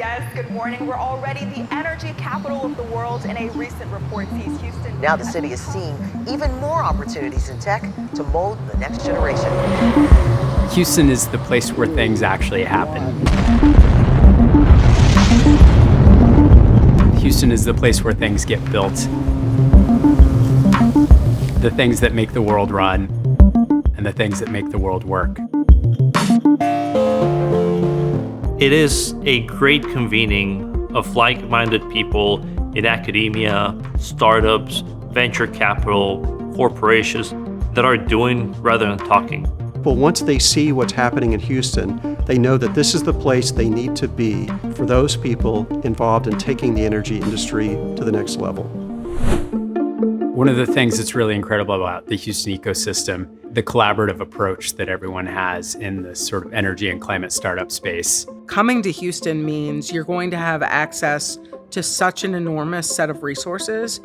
Yes, good morning. We're already the energy capital of the world in a recent report sees Houston. Now the city is seeing even more opportunities in tech to mold the next generation. Houston is the place where things actually happen. Houston is the place where things get built. The things that make the world run and the things that make the world work. It is a great convening of like-minded people in academia, startups, venture capital, corporations that are doing rather than talking. Well, once they see what's happening in Houston, they know that this is the place they need to be for those people involved in taking the energy industry to the next level. One of the things that's really incredible about the Houston ecosystem, the collaborative approach that everyone has in this sort of energy and climate startup space. Coming to Houston means you're going to have access to such an enormous set of resources,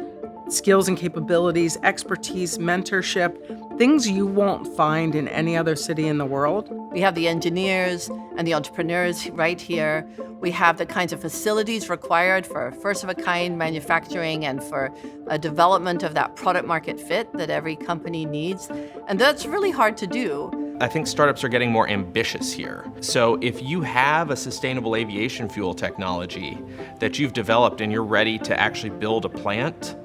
skills and capabilities, expertise, mentorship, things you won't find in any other city in the world. We have the engineers and the entrepreneurs right here. We have the kinds of facilities required for first-of-a-kind manufacturing and for a development of that product market fit that every company needs. And that's really hard to do. I think startups are getting more ambitious here. So if you have a sustainable aviation fuel technology that you've developed and you're ready to actually build a plant,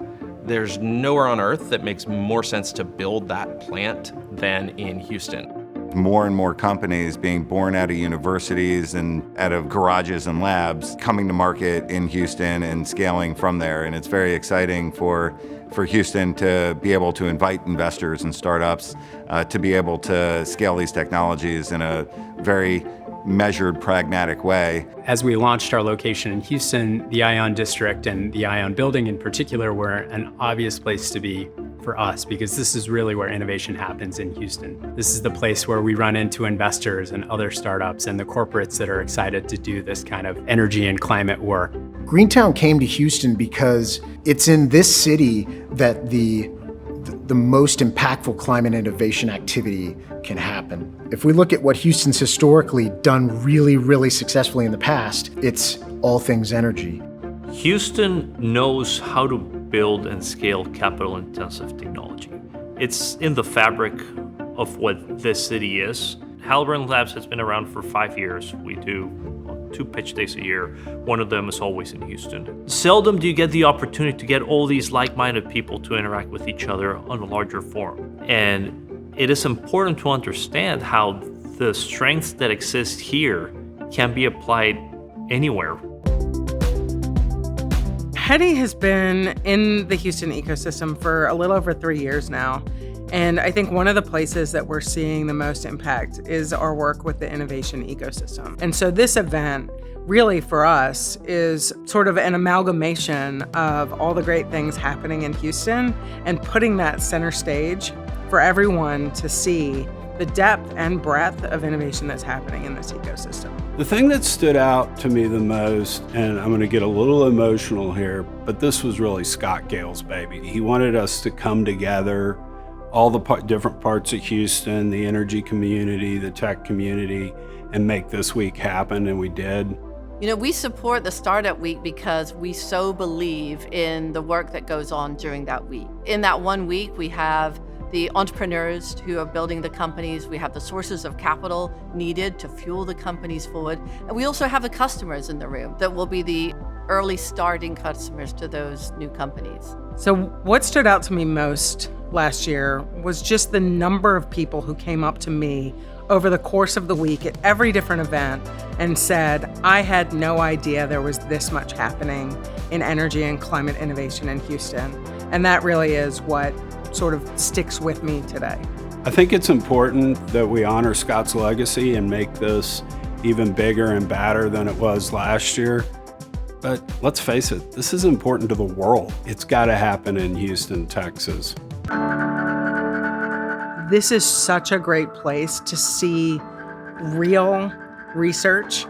there's nowhere on earth that makes more sense to build that plant than in Houston. More and more companies being born out of universities and out of garages and labs coming to market in Houston and scaling from there. And it's very exciting for Houston to be able to invite investors and startups to be able to scale these technologies in a very measured, pragmatic way. As we launched our location in Houston, the Ion District and the Ion Building in particular were an obvious place to be for us because this is really where innovation happens in Houston. This is the place where we run into investors and other startups and the corporates that are excited to do this kind of energy and climate work. Greentown came to Houston because it's in this city that the most impactful climate innovation activity can happen. If we look at what Houston's historically done really, really successfully in the past, it's all things energy. Houston knows how to build and scale capital-intensive technology. It's in the fabric of what this city is. Halburn Labs has been around for 5 years. We do 2 pitch days a year. One of them is always in Houston. Seldom do you get the opportunity to get all these like-minded people to interact with each other on a larger forum. And it is important to understand how the strengths that exist here can be applied anywhere. HEDI has been in the Houston ecosystem for a little over 3 years now. And I think one of the places that we're seeing the most impact is our work with the innovation ecosystem. And so this event really for us is sort of an amalgamation of all the great things happening in Houston and putting that center stage for everyone to see the depth and breadth of innovation that's happening in this ecosystem. The thing that stood out to me the most, and I'm going to get a little emotional here, but this was really Scott Gale's baby. He wanted us to come together, all the different parts of Houston, the energy community, the tech community, and make this week happen, and we did. You know, we support the Startup Week because we so believe in the work that goes on during that week. In that 1 week, we have the entrepreneurs who are building the companies. We have the sources of capital needed to fuel the companies forward. And we also have the customers in the room that will be the early starting customers to those new companies. So what stood out to me most last year was just the number of people who came up to me over the course of the week at every different event and said, I had no idea there was this much happening in energy and climate innovation in Houston. And that really is what sort of sticks with me today. I think it's important that we honor Scott's legacy and make this even bigger and badder than it was last year. But let's face it, this is important to the world. It's got to happen in Houston, Texas. This is such a great place to see real research,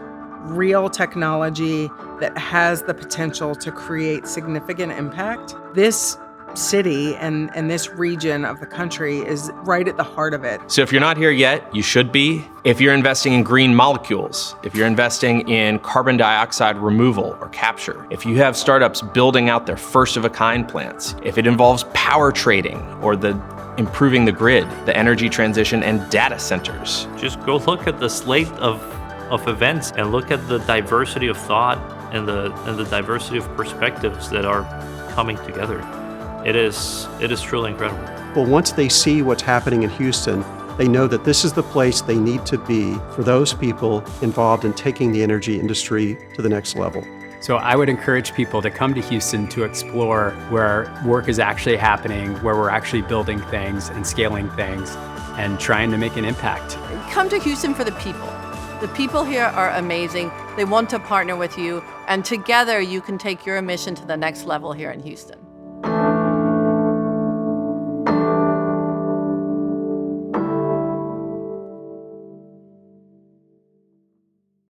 real technology that has the potential to create significant impact. This city and this region of the country is right at the heart of it. So if you're not here yet, you should be. If you're investing in green molecules, if you're investing in carbon dioxide removal or capture, if you have startups building out their first-of-a-kind plants, if it involves power trading or improving the grid, the energy transition, and data centers. Just go look at the slate of events and look at the diversity of thought and the diversity of perspectives that are coming together. It is truly incredible. Well, once they see what's happening in Houston, they know that this is the place they need to be for those people involved in taking the energy industry to the next level. So I would encourage people to come to Houston to explore where work is actually happening, where we're actually building things and scaling things and trying to make an impact. Come to Houston for the people. The people here are amazing. They want to partner with you, and together you can take your mission to the next level here in Houston.